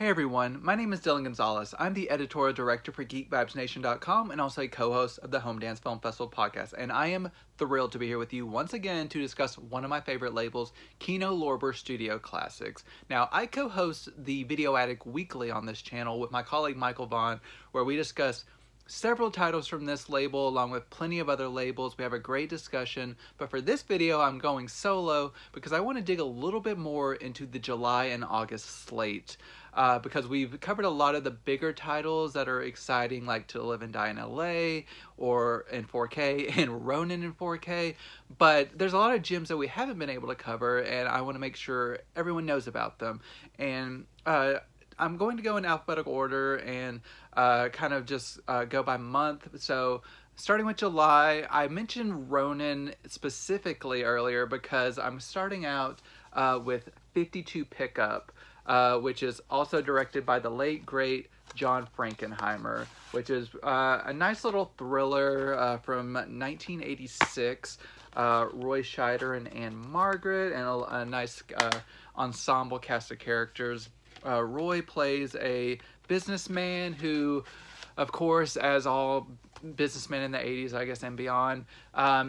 Hey everyone, my name is Dillon Gonzalez. I'm the editorial director for GeekVibesNation.com and also a co-host of the Home Dance Film Festival podcast. And I am thrilled to be here with you once again to discuss one of my favorite labels, Kino Lorber Studio Classics. Now, I co-host the Video Attic Weekly on this channel with my colleague Michael Vaughn, where we discuss several titles from this label along with plenty of other labels. We have a great discussion, but for this video I'm going solo because I want to dig a little bit more into the July and August slate. Because we've covered a lot of the bigger titles that are exciting, like To Live and Die in LA or in 4K and Ronin in 4K, but there's a lot of gems that we haven't been able to cover, and I want to make sure everyone knows about them. And I'm going to go in alphabetical order and kind of just go by month. So starting with July, I mentioned Ronin specifically earlier because I'm starting out with 52 Pickup, which is also directed by the late, great John Frankenheimer, which is a nice little thriller from 1986. Roy Scheider and Anne Margaret, and a nice ensemble cast of characters. Roy plays a businessman who, of course, as all businessmen in the 80s, I guess, and beyond,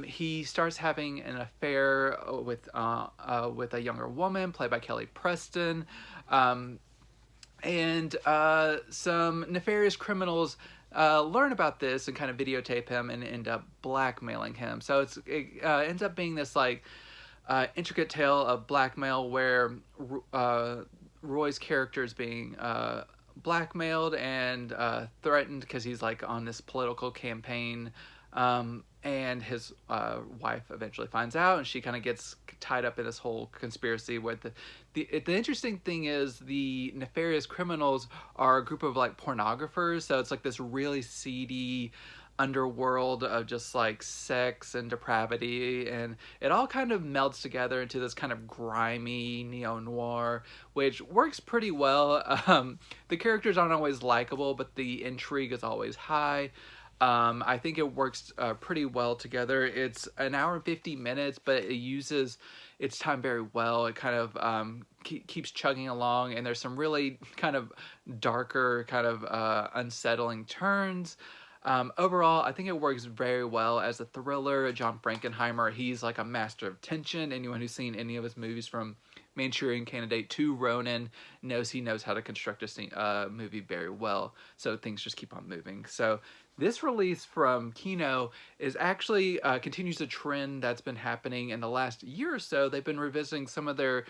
he starts having an affair with a younger woman played by Kelly Preston, and some nefarious criminals learn about this and kind of videotape him and end up blackmailing him. So it ends up being this like intricate tale of blackmail where Roy's character is being blackmailed and threatened because he's like on this political campaign, and his wife eventually finds out, and she kind of gets tied up in this whole conspiracy. With the interesting thing is the nefarious criminals are a group of like pornographers, so it's like this really seedy underworld of just like sex and depravity, and it all kind of melts together into this kind of grimy neo-noir, which works pretty well. The characters aren't always likable, but the intrigue is always high. I think it works pretty well together. It's an hour and 50 minutes, but it uses its time very well. It kind of keeps chugging along, and there's some really kind of darker, kind of unsettling turns. Overall, I think it works very well as a thriller. John Frankenheimer, he's like a master of tension. Anyone who's seen any of his movies from Manchurian Candidate to Ronin knows he knows how to construct a movie very well. So things just keep on moving. So this release from Kino is actually continues a trend that's been happening in the last year or so. They've been revisiting some of their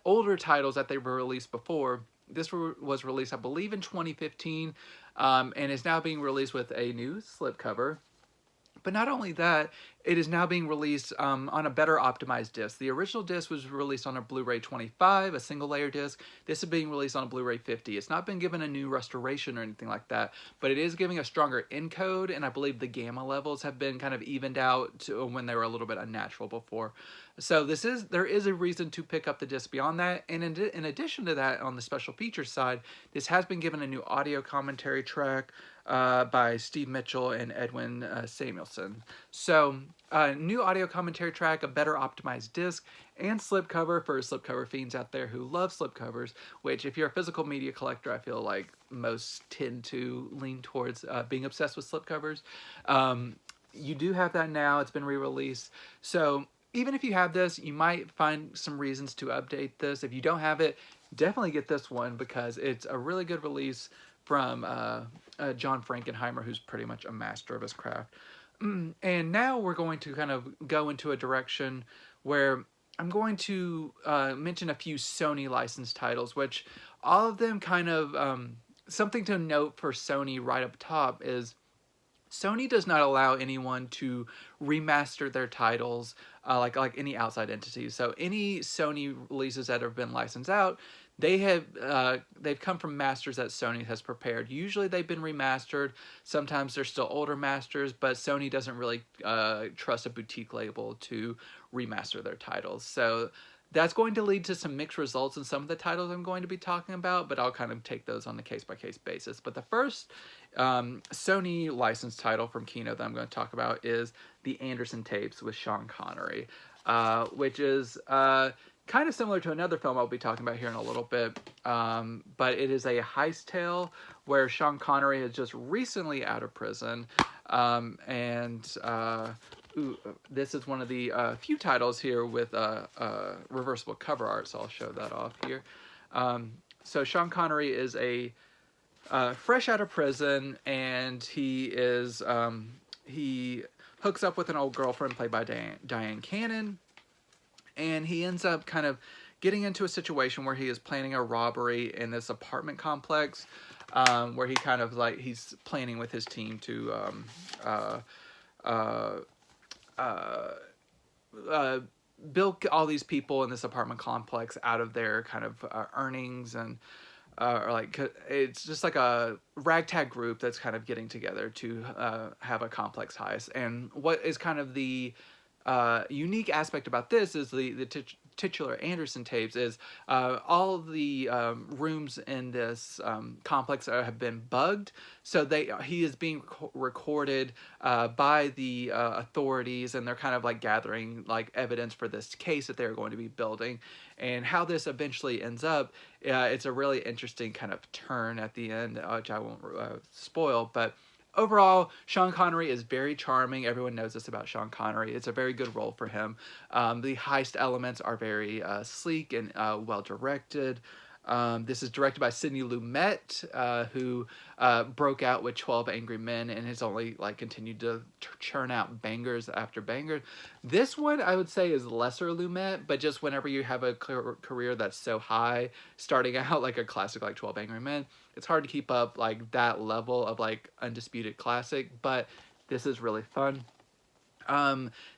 older titles that they were released before. This was released, I believe, in 2015, and is now being released with a new slipcover. But not only that, it is now being released on a better optimized disc. The original disc was released on a Blu-ray 25, a single layer disc. This is being released on a Blu-ray 50. It's not been given a new restoration or anything like that, but it is giving a stronger encode, and I believe the gamma levels have been kind of evened out to when they were a little bit unnatural before. So there is a reason to pick up the disc beyond that, and in addition to that, on the special features side, this has been given a new audio commentary track by Steve Mitchell and Edwin Samuelson. So new audio commentary track, a better optimized disc, and slipcover for slipcover fiends out there who love slipcovers, which if you're a physical media collector, I feel like most tend to lean towards being obsessed with slipcovers. You do have that now. It's been re-released. So even if you have this, you might find some reasons to update this. If you don't have it, definitely get this one because it's a really good release from John Frankenheimer, who's pretty much a master of his craft. And now we're going to kind of go into a direction where I'm going to mention a few Sony licensed titles, which all of them kind of, something to note for Sony right up top is Sony does not allow anyone to remaster their titles like any outside entities. So any Sony releases that have been licensed out, they've come from masters that Sony has prepared. Usually they've been remastered. Sometimes they're still older masters, but Sony doesn't really trust a boutique label to remaster their titles. So that's going to lead to some mixed results in some of the titles I'm going to be talking about, but I'll kind of take those on a case-by-case basis. But the first Sony licensed title from Kino that I'm going to talk about is The Anderson Tapes with Sean Connery, which is kind of similar to another film I'll be talking about here in a little bit, but it is a heist tale where Sean Connery is just recently out of prison, this is one of the few titles here with reversible cover art, so I'll show that off here. So Sean Connery is a fresh out of prison, and he hooks up with an old girlfriend played by Diane Cannon, and he ends up kind of getting into a situation where he is planning a robbery in this apartment complex, where he kind of like, he's planning with his team to bilk all these people in this apartment complex out of their kind of earnings, and or like, it's just like a ragtag group that's kind of getting together to have a complex heist. And what is kind of the unique aspect about this is the titular Anderson tapes is all of the rooms in this complex have been bugged, so he is being recorded by the authorities, and they're kind of like gathering like evidence for this case that they're going to be building. And how this eventually ends up, it's a really interesting kind of turn at the end, which I won't spoil, but overall, Sean Connery is very charming. Everyone knows this about Sean Connery. It's a very good role for him. The heist elements are very sleek and well directed. This is directed by Sidney Lumet, who broke out with 12 Angry Men and has only like continued to churn out bangers after banger. This one I would say is lesser Lumet, but just whenever you have a career that's so high, starting out like a classic like 12 Angry Men, it's hard to keep up like that level of like undisputed classic, but this is really fun.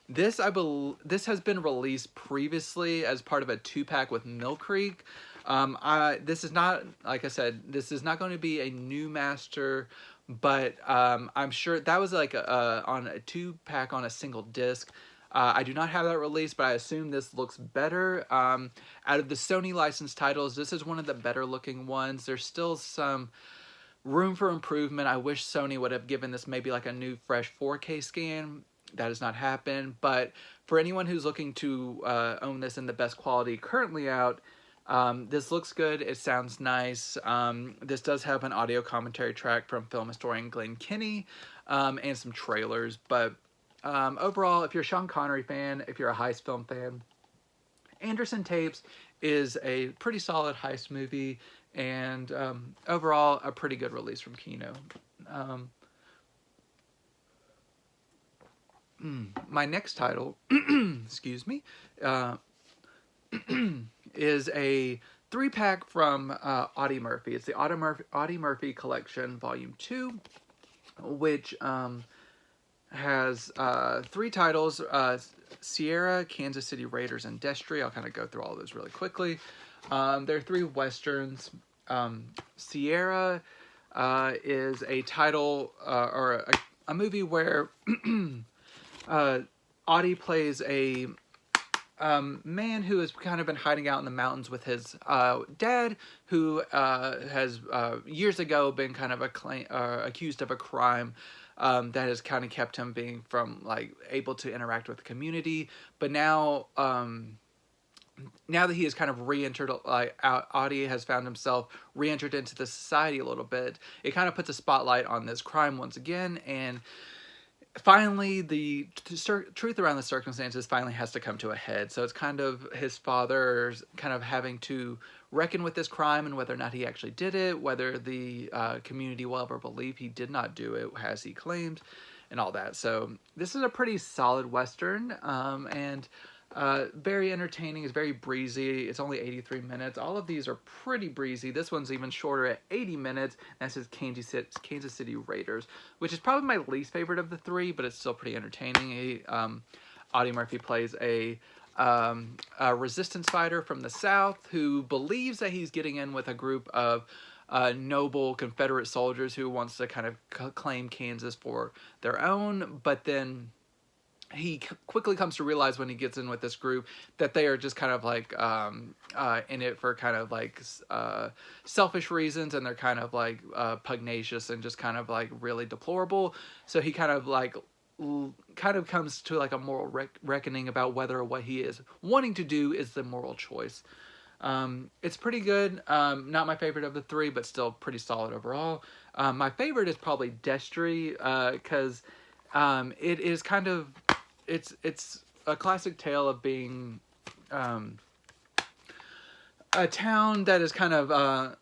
This has been released previously as part of a 2-pack with Mill Creek. This is not, like I said, this is not going to be a new master, but I'm sure that was like on a 2-pack on a single disc. I do not have that released, but I assume this looks better. Out of the Sony licensed titles, this is one of the better looking ones. There's still some room for improvement. I wish Sony would have given this maybe like a new fresh 4K scan. That has not happened, but for anyone who's looking to own this in the best quality currently out, this looks good. It sounds nice. This does have an audio commentary track from film historian Glenn Kinney, and some trailers, but overall, if you're a Sean Connery fan, if you're a heist film fan, Anderson Tapes is a pretty solid heist movie, and overall, a pretty good release from Kino. My next title, excuse me, is a 3-pack from Audie Murphy. It's the Audie Murphy Collection, Volume 2, which has 3 titles: Sierra, Kansas City Raiders, and Destry. I'll kind of go through all those really quickly. There are 3 westerns. Sierra is a title or a movie where Audie plays a man who has kind of been hiding out in the mountains with his dad, who has years ago been kind of accused of a crime that has kind of kept him being able to interact with the community. But now that he has kind of re-entered, Audie has found himself re-entered into the society a little bit. It kind of puts a spotlight on this crime once again, and finally, the truth around the circumstances finally has to come to a head. So it's kind of his father's kind of having to reckon with this crime and whether or not he actually did it, whether the community will ever believe he did not do it, as he claimed, and all that. So this is a pretty solid Western, and very entertaining. It's very breezy. It's only 83 minutes. All of these are pretty breezy. This one's even shorter at 80 minutes. That's his Kansas City Raiders, which is probably my least favorite of the 3, but it's still pretty entertaining. Audie Murphy plays a resistance fighter from the South who believes that he's getting in with a group of noble Confederate soldiers who wants to kind of claim Kansas for their own, but then he quickly comes to realize when he gets in with this group that they are just kind of like in it for kind of like selfish reasons, and they're kind of like pugnacious and just kind of like really deplorable. So he kind of comes to like a moral reckoning about whether what he is wanting to do is the moral choice. It's pretty good. Not my favorite of the three, but still pretty solid overall. My favorite is probably Destry, because it is kind of, it's a classic tale of being a town that is kind of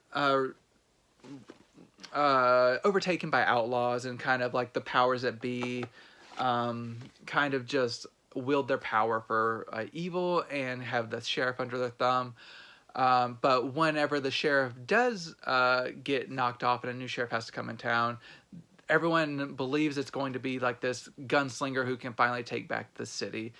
overtaken by outlaws, and kind of like the powers that be kind of just wield their power for evil and have the sheriff under their thumb. But whenever the sheriff does get knocked off and a new sheriff has to come in town, everyone believes it's going to be like this gunslinger who can finally take back the city.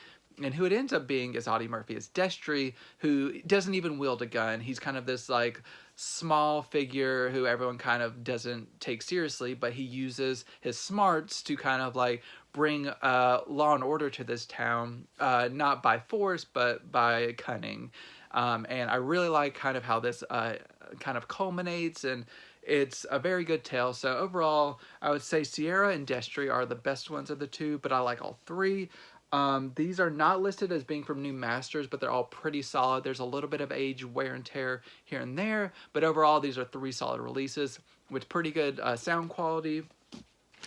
And who it ends up being is Audie Murphy as Destry, who doesn't even wield a gun. He's kind of this like small figure who everyone kind of doesn't take seriously, but he uses his smarts to kind of like bring law and order to this town, not by force, but by cunning. And I really like kind of how this kind of culminates, and it's a very good tale. So overall, I would say Sierra and Destry are the best ones of the two, but I like all three. These are not listed as being from new masters, but they're all pretty solid. There's a little bit of age wear and tear here and there, but overall these are three solid releases with pretty good sound quality.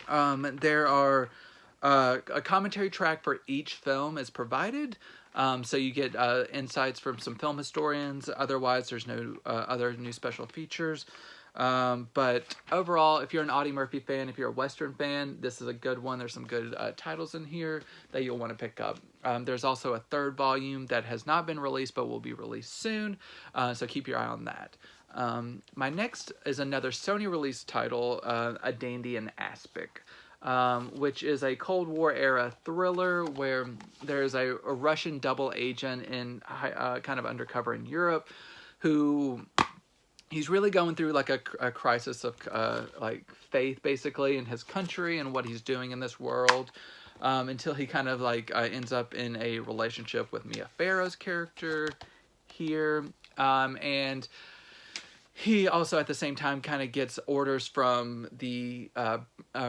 There are a commentary track for each film is provided, so you get insights from some film historians. Otherwise, there's no other new special features. But overall, if you're an Audie Murphy fan, if you're a Western fan, this is a good one. There's some good titles in here that you'll want to pick up. There's also a third volume that has not been released but will be released soon, so keep your eye on that. My next is another Sony release title, A Dandy In Aspic, which is a Cold War era thriller where there's a Russian double agent in kind of undercover in Europe who... he's really going through like a crisis of like faith basically in his country and what he's doing in this world, until he kind of like ends up in a relationship with Mia Farrow's character here, and he also at the same time kind of gets orders from the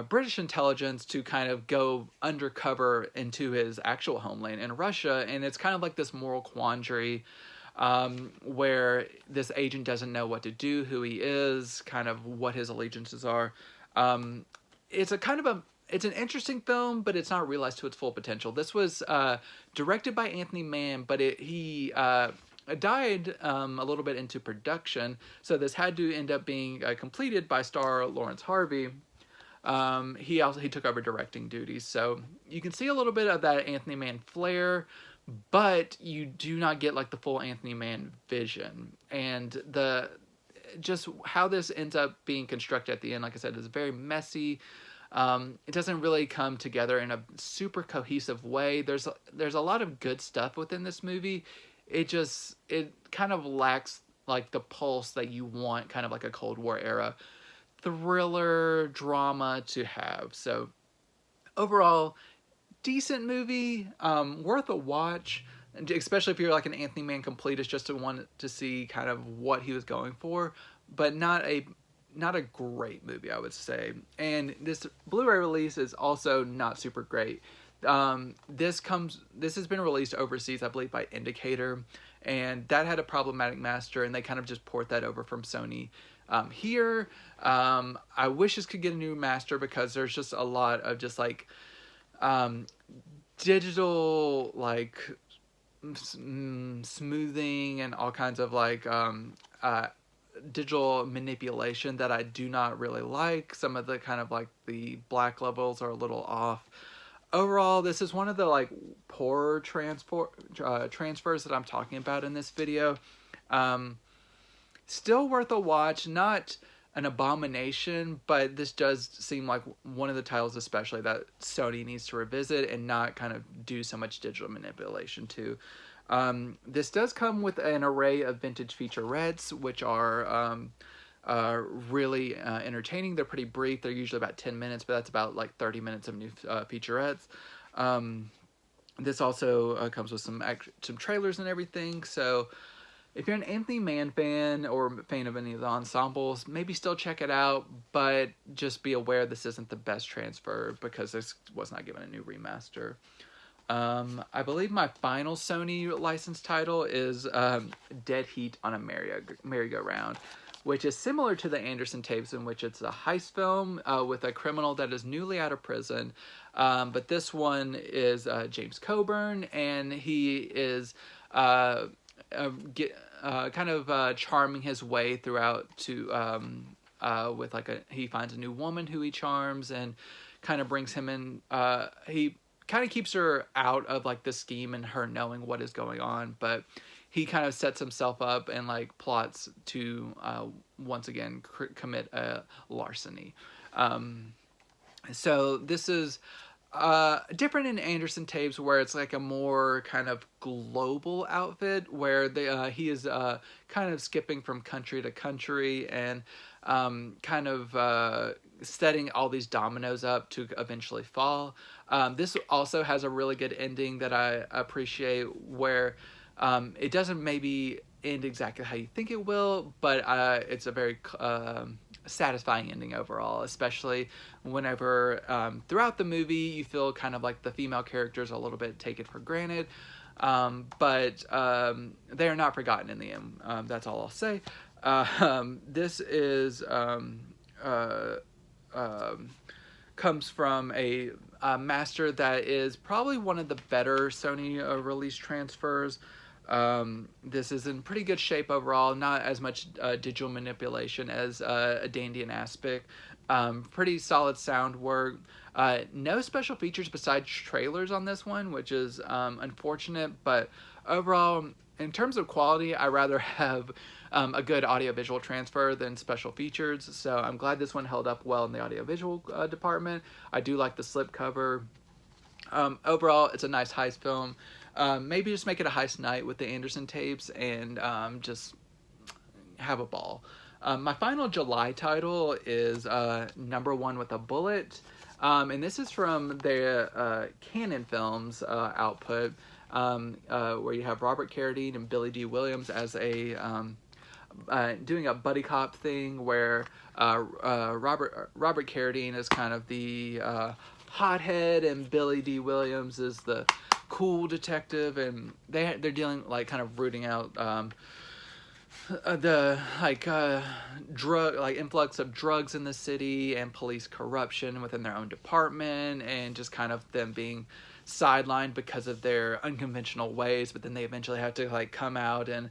British intelligence to kind of go undercover into his actual homeland in Russia, and it's kind of like this moral quandary where this agent doesn't know what to do, who he is, kind of what his allegiances are. It's an interesting film, but it's not realized to its full potential. This was directed by Anthony Mann, but he died a little bit into production, so this had to end up being completed by star Lawrence Harvey. He took over directing duties, so you can see a little bit of that Anthony Mann flair, but you do not get like the full Anthony Mann vision. And just how this ends up being constructed at the end, like I said, is very messy. It doesn't really come together in a super cohesive way. There's a lot of good stuff within this movie. It kind of lacks like the pulse that you want, kind of like a Cold War era thriller drama to have. So overall, decent movie, worth a watch, especially if you're like an Anthony Mann completist, just to want to see kind of what he was going for, but not a great movie, I would say. And this Blu-ray release is also not super great. This has been released overseas, I believe, by Indicator, and that had a problematic master, and they kind of just port that over from Sony here. I wish this could get a new master, because there's just a lot of just like digital like smoothing and all kinds of like digital manipulation that I do not really like. Some of the kind of like the black levels are a little off. Overall, this is one of the like poorer transfers that I'm talking about in this video. Still worth a watch, not an abomination, but this does seem like one of the titles especially that Sony needs to revisit and not kind of do so much digital manipulation to. This does come with an array of vintage featurettes, which are really entertaining. They're pretty brief. They're usually about 10 minutes, but that's about like 30 minutes of new featurettes. This also comes with some trailers and everything, so if you're an Anthony Mann fan or fan of any of the ensembles, maybe still check it out, but just be aware this isn't the best transfer because this was not given a new remaster. I believe my final Sony licensed title is Dead Heat on a Merry-Go-Round, which is similar to the Anderson tapes, in which it's a heist film with a criminal that is newly out of prison. But this one is James Coburn, and he is kind of charming his way throughout to with he finds a new woman who he charms and kind of brings him in. He kind of keeps her out of like the scheme and her knowing what is going on, but he kind of sets himself up and like plots to once again commit a larceny. So this is different in Anderson tapes, where it's like a more kind of global outfit, where he is kind of skipping from country to country and kind of setting all these dominoes up to eventually fall. This also has a really good ending that I appreciate, where it doesn't maybe end exactly how you think it will, but it's a very satisfying ending overall, especially whenever throughout the movie you feel kind of like the female characters are a little bit taken for granted, but they are not forgotten in the end. That's all I'll say. This is comes from a master that is probably one of the better Sony release transfers. This is in pretty good shape overall, not as much digital manipulation as a Dandy In Aspic. Pretty solid sound work. No special features besides trailers on this one, which is unfortunate, but overall, in terms of quality, I rather have a good audiovisual transfer than special features, so I'm glad this one held up well in the audiovisual department. I do like the slipcover. Overall, it's a nice heist film. Maybe just make it a heist night with the Anderson tapes and just have a ball. My final July title is Number One with a Bullet, and this is from their Canon Films output, where you have Robert Carradine and Billy Dee Williams as a doing a buddy cop thing, where Robert Carradine is kind of the hothead and Billy Dee Williams is the cool detective, and they're dealing like kind of rooting out the drug influx of drugs in the city and police corruption within their own department, and just kind of them being sidelined because of their unconventional ways, but then they eventually have to like come out and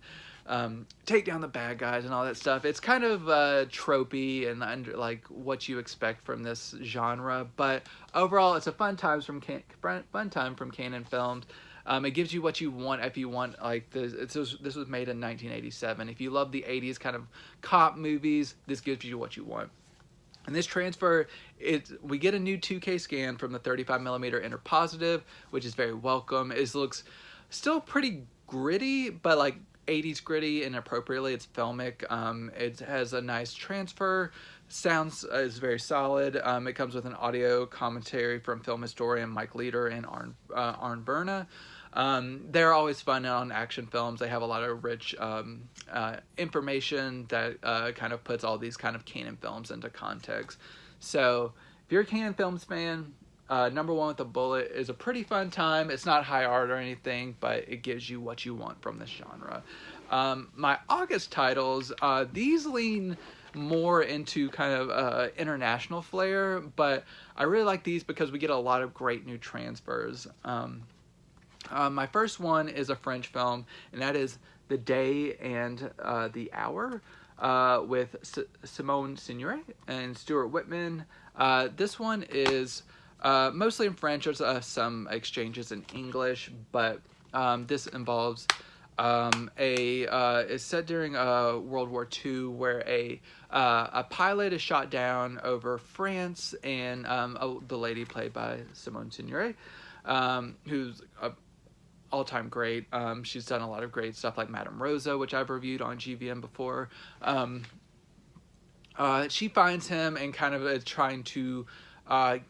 take down the bad guys and all that stuff. It's kind of tropey and like what you expect from this genre, but overall it's a fun time from Canon Films. It gives you what you want if you want like this was made in 1987. If you love the 80s kind of cop movies, this gives you what you want. And this transfer, we get a new 2K scan from the 35mm inner positive, which is very welcome. It looks still pretty gritty, but like 80s gritty and appropriately. It's filmic. It has a nice transfer. Sounds is very solid. It comes with an audio commentary from film historian Mike Leader and Arn Berna. They're always fun on action films. They have a lot of rich information that kind of puts all these kind of Canon films into context. So if you're a Canon Films fan, Number One with a Bullet is a pretty fun time. It's not high art or anything, but it gives you what you want from this genre. My August titles, these lean more into kind of international flair, but I really like these because we get a lot of great new transfers. My first one is a French film, and that is The Day and the Hour with Simone Signoret and Stuart Whitman. This one is mostly in French. There's some exchanges in English, but this involves it's set during World War II, where a pilot is shot down over France, and the lady played by Simone Signoret, who's a all-time great. She's done a lot of great stuff like Madame Rosa, which I've reviewed on GVM before. She finds him and kind of is trying to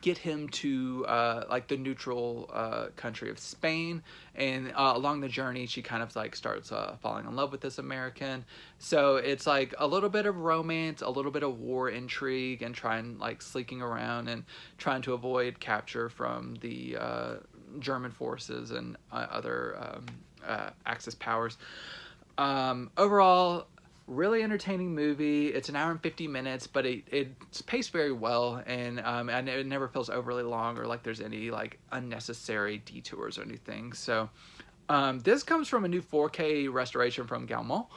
get him to like the neutral country of Spain, and along the journey she kind of like starts falling in love with this American. So it's like a little bit of romance, a little bit of war intrigue, and trying like sneaking around and trying to avoid capture from the German forces and other Axis powers. Overall, really entertaining movie. It's an hour and 50 minutes, but it's paced very well, and it never feels overly long or like there's any like unnecessary detours or anything. So this comes from a new 4K restoration from Gaumont,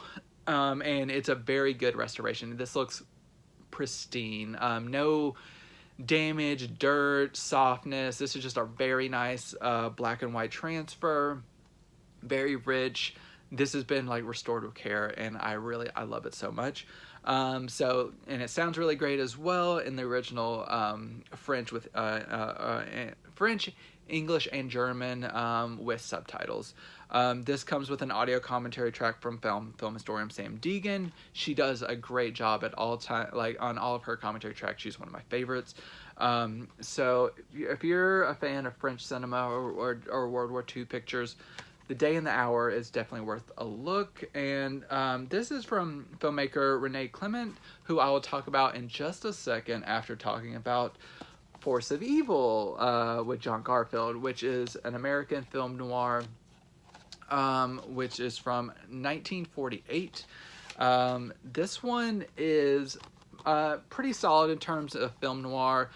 and it's a very good restoration. This looks pristine. No damage, dirt, softness. This is just a very nice black and white transfer. Very rich. This has been like restored with care, and I love it so much. And it sounds really great as well in the original French with French, English, and German with subtitles. This comes with an audio commentary track from film historian Sam Deegan. She does a great job at all time, like on all of her commentary tracks. She's one of my favorites. So if you're a fan of French cinema or World War II pictures, The Day and the Hour is definitely worth a look. And this is from filmmaker Renee Clement, who I will talk about in just a second after talking about Force of Evil with John Garfield, which is an American film noir, which is from 1948. This one is pretty solid in terms of film noir.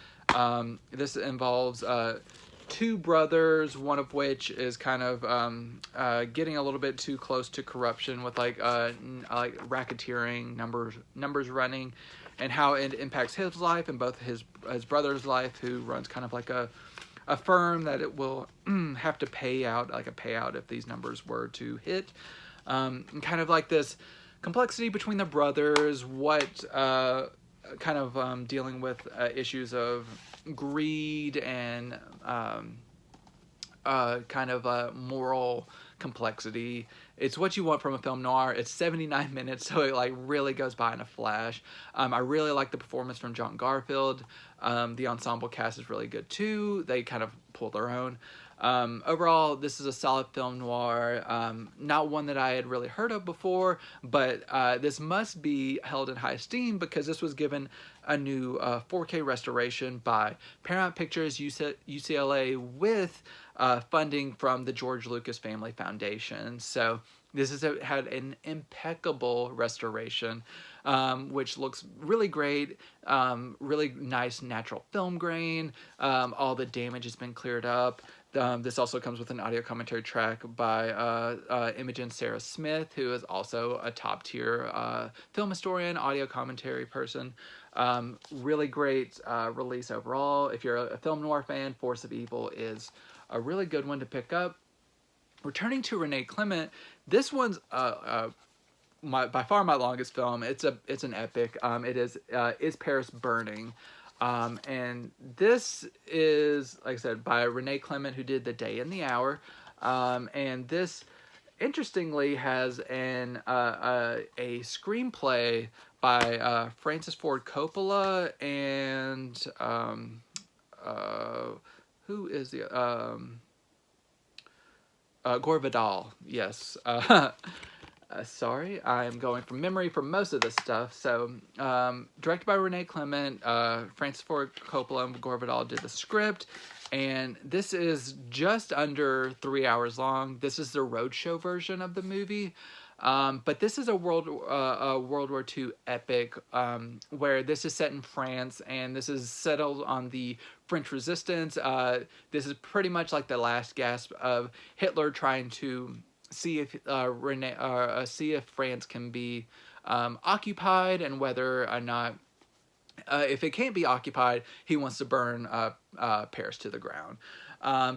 This involves two brothers, one of which is kind of getting a little bit too close to corruption with like racketeering, numbers running, and how it impacts his life and both his brother's life, who runs kind of like a firm that it will have to pay out, like a payout if these numbers were to hit. And kind of like this complexity between the brothers, what kind of dealing with issues of greed and kind of moral complexity. It's what you want from a film noir. It's 79 minutes, so it like really goes by in a flash. I really like the performance from John Garfield. The ensemble cast is really good too. They kind of pull their own. Overall, this is a solid film noir. Not one that I had really heard of before, but this must be held in high esteem because this was given a new 4K restoration by Paramount Pictures UCLA with funding from the George Lucas Family Foundation. So this has had an impeccable restoration, which looks really great, really nice natural film grain. All the damage has been cleared up. This also comes with an audio commentary track by Imogen Sarah Smith, who is also a top tier film historian, audio commentary person. Really great release overall. If you're a film noir fan, Force of Evil is a really good one to pick up. Returning to Renee Clement, this one's by far my longest film. It's an epic. It is Paris Burning. And this is, like I said, by Renee Clement, who did The Day and the Hour. And this, interestingly, has a screenplay by Francis Ford Coppola and who is the Gore Vidal. Yes. Sorry, I'm going from memory for most of this stuff. So, directed by Renee Clement, Francis Ford Coppola and Gore Vidal did the script, and this is just under 3 hours long. This is the roadshow version of the movie, but this is a World War II epic, where this is set in France, and this is settled on the French Resistance. This is pretty much like the last gasp of Hitler trying to see if see if France can be occupied, and whether or not if it can't be occupied, he wants to burn Paris to the ground.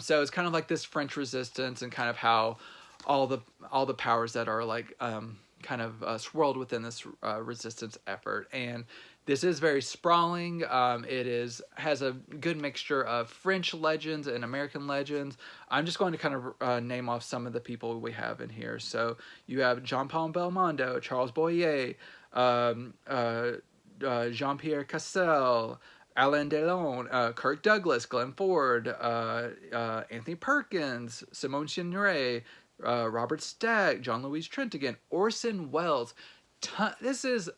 So it's kind of like this French Resistance, and kind of how all the powers that are like kind of swirled within this resistance effort. And this is very sprawling. It has a good mixture of French legends and American legends. I'm just going to kind of name off some of the people we have in here. So you have Jean-Paul Belmondo, Charles Boyer, Jean-Pierre Cassel, Alain Delon, Kirk Douglas, Glenn Ford, Anthony Perkins, Simone Signoret, Robert Stack, John Louis Trent, Orson Welles. This is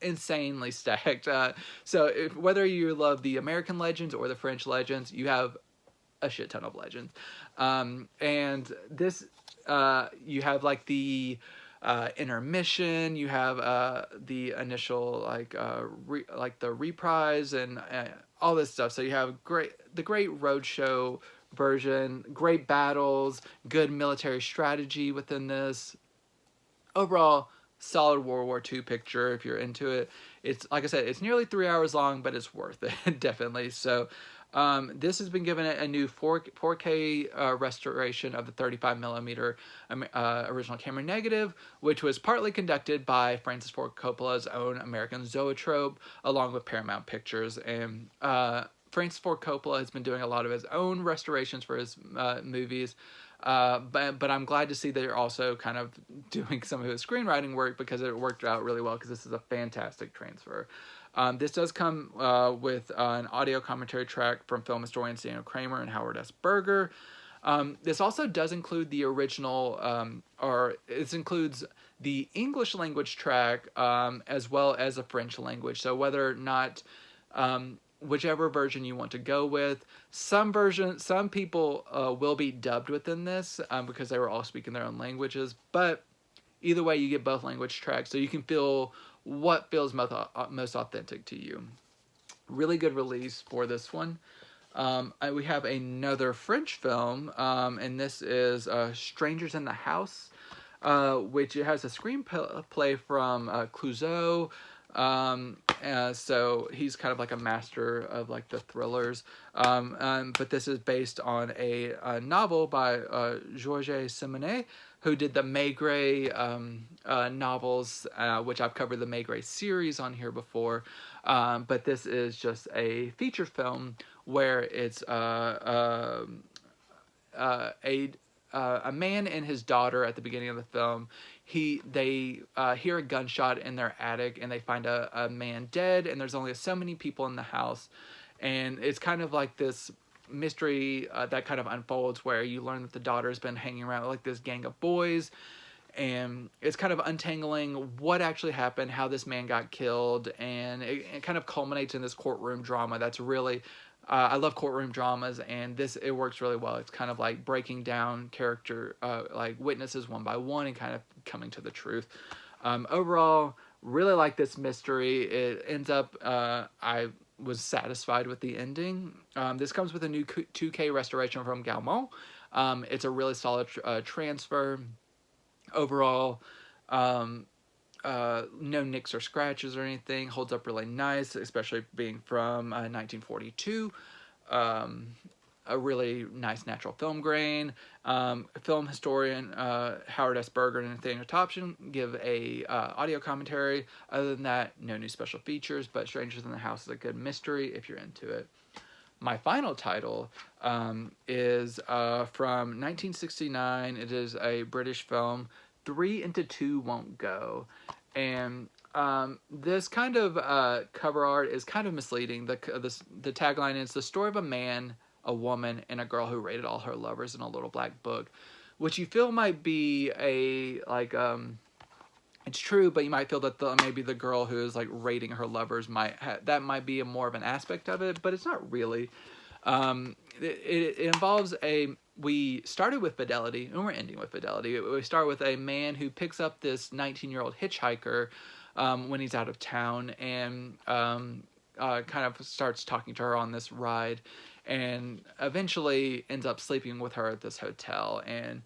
insanely stacked. So whether you love the American legends or the French legends, you have a shit ton of legends. And this, you have like the intermission, you have the initial like the reprise and all this stuff. So you have the great roadshow version, great battles, good military strategy within this. Overall, solid World War II picture if you're into it. It's, like I said, it's nearly 3 hours long, but it's worth it, definitely. So this has been given a new 4K restoration of the 35 millimeter original camera negative, which was partly conducted by Francis Ford Coppola's own American Zoetrope, along with Paramount Pictures. And Francis Ford Coppola has been doing a lot of his own restorations for his movies. But I'm glad to see that you're also kind of doing some of his screenwriting work, because it worked out really well, because this is a fantastic transfer. This does come with an audio commentary track from film historians Daniel Kramer and Howard S. Berger. This also does include the original, or it includes the English language track as well as a French language. So whether or not whichever version you want to go with. Some people will be dubbed within this because they were all speaking their own languages, but either way you get both language tracks, so you can feel what feels most authentic to you. Really good release for this one. We have another French film, and this is Strangers in the House, which it has a screenplay from Clouseau. So he's kind of like a master of like the thrillers. But this is based on a novel by Georges Simenon, who did the Maigret novels, which I've covered the Maigret series on here before. But this is just a feature film where it's a man and his daughter at the beginning of the film. They hear a gunshot in their attic, and they find a man dead, and there's only so many people in the house. And it's kind of like this mystery that kind of unfolds, where you learn that the daughter's been hanging around with like this gang of boys, and it's kind of untangling what actually happened, how this man got killed, and it kind of culminates in this courtroom drama that's really... I love courtroom dramas, and it works really well. It's kind of like breaking down character, like witnesses one by one, and kind of coming to the truth. Overall, really like this mystery. It ends up, I was satisfied with the ending. This comes with a new 2K restoration from Gaumont. It's a really solid transfer. Overall, no nicks or scratches or anything. Holds up really nice, especially being from 1942. A really nice natural film grain. Film historian Howard S. Berger and Nathaniel Topshin give a audio commentary. Other than that, no new special features, but Strangers in the House is a good mystery if you're into it. My final title is from 1969. It is a British film, 3 into 2 Won't Go. And this kind of cover art is kind of misleading. The tagline is the story of a man, a woman, and a girl who rated all her lovers in a little black book, which you feel might be it's true, but you might feel that maybe the girl who is like rating her lovers that might be more of an aspect of it, but it's not really. It involves we started with fidelity, and we're ending with fidelity. We start with a man who picks up this 19-year-old hitchhiker when he's out of town, and kind of starts talking to her on this ride, and eventually ends up sleeping with her at this hotel. And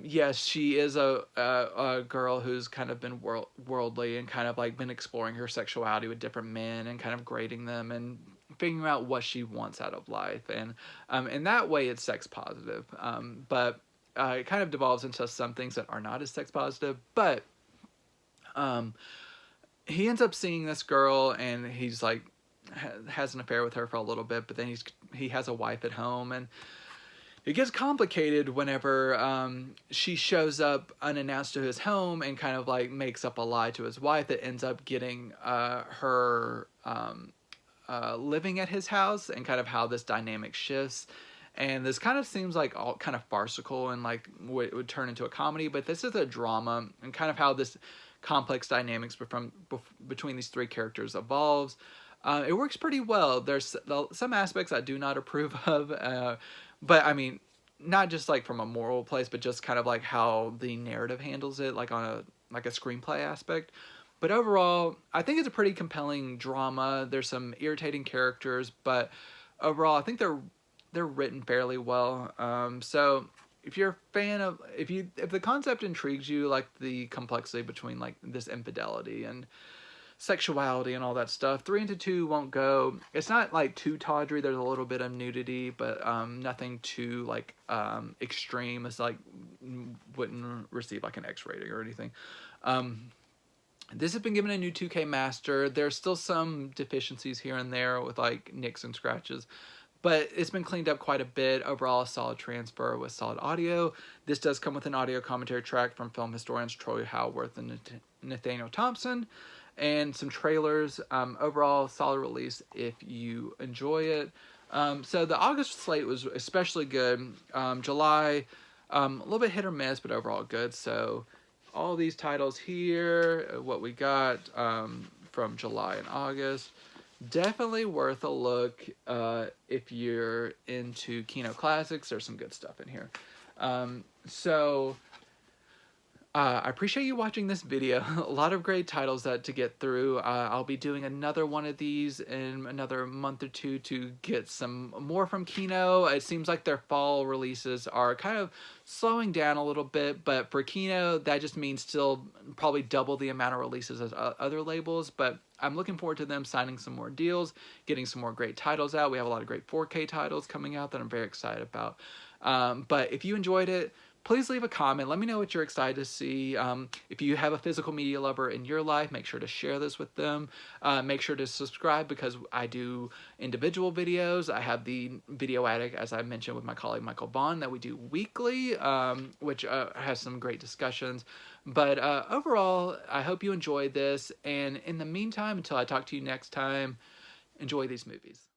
yes, she is a girl who's kind of been worldly and kind of like been exploring her sexuality with different men and kind of grading them and figuring out what she wants out of life. And in that way, it's sex positive. But it kind of devolves into some things that are not as sex positive. But he ends up seeing this girl, and he's like has an affair with her for a little bit. But then he has a wife at home, and it gets complicated whenever she shows up unannounced to his home and kind of like makes up a lie to his wife that ends up getting her living at his house, and kind of how this dynamic shifts. And this kind of seems like all kind of farcical and like it would turn into a comedy, but this is a drama, and kind of how this complex dynamics between these three characters evolves. It works pretty well. There's some aspects I do not approve of, but I mean, not just like from a moral place, but just kind of like how the narrative handles it, like on a screenplay aspect. But overall, I think it's a pretty compelling drama. There's some irritating characters, but overall, I think they're written fairly well. So if you're a fan of, if the concept intrigues you, like the complexity between like this infidelity and sexuality and all that stuff, 3 into 2 won't go. It's not like too tawdry. There's a little bit of nudity, but nothing too like extreme. It's like wouldn't receive like an X rating or anything. This has been given a new 2K master. There's still some deficiencies here and there with like nicks and scratches, but it's been cleaned up quite a bit. Overall, a solid transfer with solid audio. This does come with an audio commentary track from film historians Troy Howarth and Nathaniel Thompson, and some trailers. Overall, solid release if you enjoy it. So the August slate was especially good. July, a little bit hit or miss, but overall good. So all these titles here, what we got from July and August, definitely worth a look if you're into Kino Classics. There's some good stuff in here. I appreciate you watching this video. A lot of great titles to get through. I'll be doing another one of these in another month or two to get some more from Kino. It seems like their fall releases are kind of slowing down a little bit, but for Kino, that just means still probably double the amount of releases as other labels. But I'm looking forward to them signing some more deals, getting some more great titles out. We have a lot of great 4K titles coming out that I'm very excited about. But if you enjoyed it, please leave a comment. Let me know what you're excited to see. If you have a physical media lover in your life, make sure to share this with them. Make sure to subscribe because I do individual videos. I have the Video Attic, as I mentioned with my colleague Michael Bond, that we do weekly, which has some great discussions. But overall, I hope you enjoyed this. And in the meantime, until I talk to you next time, enjoy these movies.